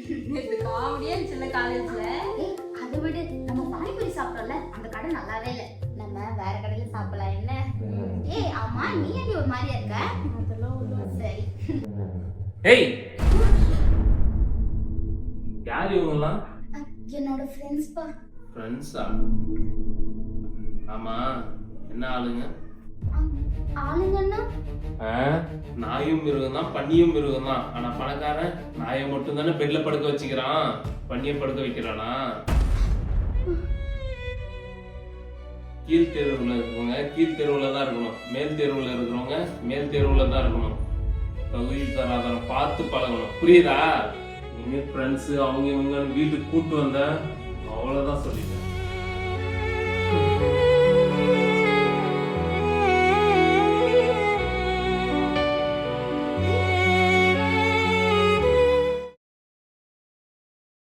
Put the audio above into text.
இது காமெடியா இருந்துச்சுல்ல காலேஜ்ல. அதை விட நம்ம பானிபூரி சாப்பிட்டோம்ல அந்த கடை நல்லாவே இல்லை. நம்ம வேற கடையில சாப்பிடலாம் என்ன? ஏய் ஆமா நீ ஏன் ஒரு மாதிரியா இருக்க? அதெல்லாம் ஒண்ணும் சரி. ஏய் யார் இவங்கலாம்? என்னோட ஃப்ரெண்ட்ஸ் பா. ஃப்ரெண்ட்ஸா? ஆமா என்ன ஆளுங்க? ஆளுங்கன்னா நாயும் மிருகம் தான் பன்னியும் மிருகம் தான். ஆனா பணக்காரன் நாயை மட்டும் தானே பெட்ல படுக்க வச்சுக்கிறான், பன்னியை படுக்க வைக்கிறானா? கீழ் தெருவுல இருக்கவங்க கீழ் தெருவுல தான் இருக்கணும், மேல் தெருவுல இருக்கிறவங்க மேல் தெருவுல தான் இருக்கணும். தகுதி தராதரம் பார்த்து பழகணும், புரியுதா? நீங்க ஃப்ரெண்ட்ஸ் அவங்க இவங்க வீட்டுக்கு கூட்டு வந்த அவ்வளவுதான் சொல்லிட்டேன்.